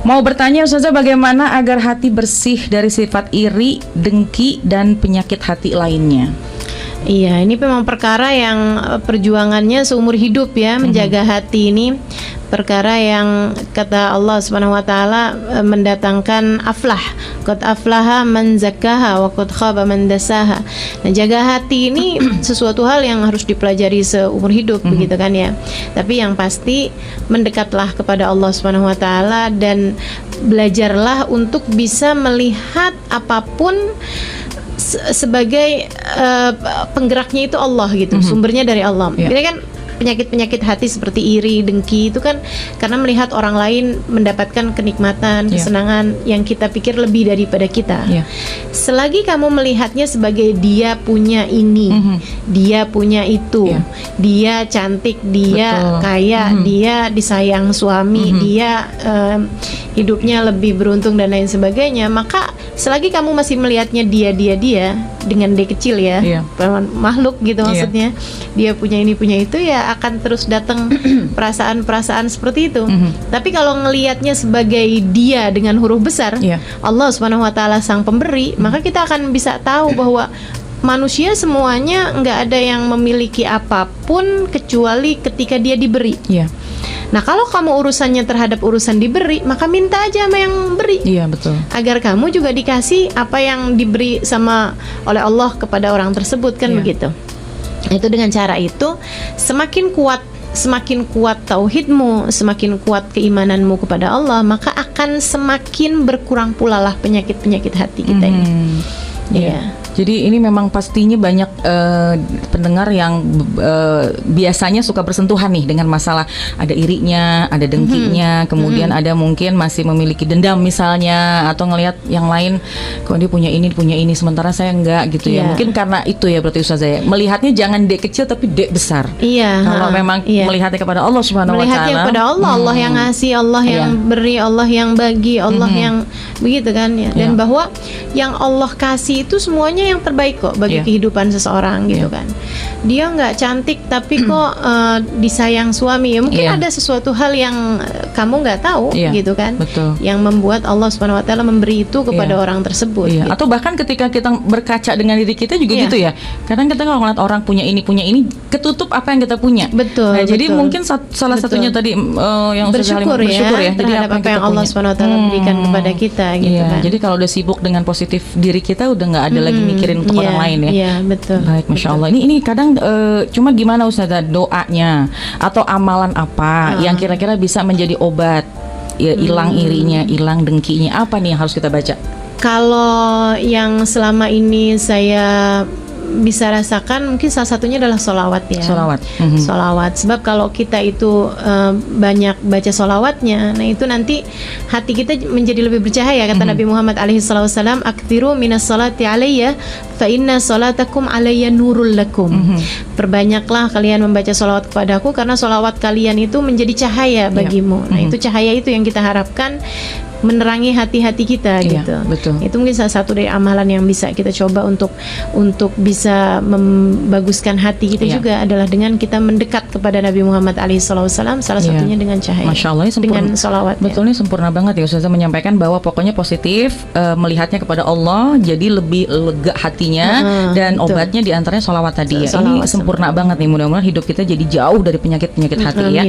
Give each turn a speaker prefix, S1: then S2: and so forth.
S1: Mau bertanya Ustazah, bagaimana agar hati bersih dari sifat iri, dengki, dan penyakit hati lainnya?
S2: Iya, ini memang perkara yang perjuangannya seumur hidup ya, menjaga hati ini perkara yang kata Allah Subhanahu wa taala mendatangkan aflah. Qad aflaha man zakkaha wa qad khaba man dasaha. Nah, jaga hati ini sesuatu hal yang harus dipelajari seumur hidup begitu kan ya. Tapi yang pasti mendekatlah kepada Allah Subhanahu wa taala dan belajarlah untuk bisa melihat apapun sebagai penggeraknya itu Allah gitu, sumbernya dari Allah. Jadi kan penyakit-penyakit hati seperti iri, dengki itu kan karena melihat orang lain mendapatkan kenikmatan, kesenangan yang kita pikir lebih daripada kita. Selagi kamu melihatnya sebagai dia punya ini, dia punya itu, dia cantik, dia kaya, dia disayang suami, dia hidupnya lebih beruntung dan lain sebagainya, maka selagi kamu masih melihatnya dia dengan D kecil ya, makhluk gitu maksudnya, dia punya ini punya itu, ya akan terus datang perasaan-perasaan seperti itu. Tapi kalau ngelihatnya sebagai dia dengan huruf besar, Allah Subhanahu wa taala sang pemberi, maka kita akan bisa tahu bahwa manusia semuanya nggak ada yang memiliki apapun kecuali ketika dia diberi. Nah, kalau kamu urusannya terhadap urusan diberi, maka minta aja sama yang beri.
S1: Betul.
S2: Agar kamu juga dikasih apa yang diberi oleh Allah kepada orang tersebut kan begitu. Itu dengan cara itu semakin kuat tauhidmu, semakin kuat keimananmu kepada Allah, maka akan semakin berkurang pula lah penyakit-penyakit hati kita ini.
S1: Jadi ini memang pastinya banyak pendengar yang biasanya suka bersentuhan nih dengan masalah ada irinya, ada dengkinya, kemudian ada mungkin masih memiliki dendam misalnya, atau ngelihat yang lain kok dia punya ini sementara saya enggak gitu ya. Mungkin karena itu ya berarti Ustazah ya. Melihatnya jangan D kecil tapi D besar. Kalau memang melihatnya kepada Allah Subhanahu wa taala. Melihatnya kepada Allah, Allah yang ngasih, Allah yang beri, Allah yang bagi, Allah yang begitu kan ya. Dan bahwa yang Allah kasih itu semuanya yang terbaik kok bagi kehidupan seseorang gitu kan. Dia nggak cantik tapi kok disayang suami, ya mungkin ada sesuatu hal yang kamu nggak tahu gitu kan. Yang membuat Allah Subhanahu wa taala memberi itu kepada orang tersebut gitu. Atau bahkan ketika kita berkaca dengan diri kita juga gitu ya. Kadang kita kalau ngeliat orang punya ini ketutup apa yang kita punya. Nah, jadi mungkin salah satunya tadi yang
S2: bersyukur ya terhadap apa yang Allah Subhanahu wa taala berikan kepada kita gitu kan.
S1: Jadi kalau udah sibuk dengan positif diri kita, udah nggak ada lagi mikirin untuk orang lain ya.
S2: Iya, betul.
S1: Baik, Masya Allah. Ini kadang cuma gimana Ustazah doanya atau amalan apa yang kira-kira bisa menjadi obat ya, hilang irinya, hilang dengkinya, apa nih yang harus kita baca?
S2: Kalau yang selama ini saya bisa rasakan mungkin salah satunya adalah sholawat ya. Sholawat. Sebab kalau kita itu banyak baca sholawatnya, nah itu nanti hati kita menjadi lebih bercahaya. Kata Nabi Muhammad SAW, aktsiru minas sholati alayya fa inna sholatakum alayya nurul lakum. Perbanyaklah kalian membaca sholawat kepadaku karena sholawat kalian itu menjadi cahaya bagimu. Nah itu cahaya itu yang kita harapkan menerangi hati-hati kita gitu. Itu mungkin salah satu dari amalan yang bisa kita coba untuk bisa membaguskan hati kita juga adalah dengan kita mendekat kepada Nabi Muhammad SAW, salah satunya dengan cahaya.
S1: Masya Allah, dengan sholawat. Betul, ini sempurna banget ya Ustazah menyampaikan bahwa pokoknya positif, melihatnya kepada Allah, jadi lebih lega hatinya, dan obatnya diantaranya sholawat tadi ya. Ini sempurna banget nih, mudah-mudahan hidup kita jadi jauh dari penyakit-penyakit hati ya.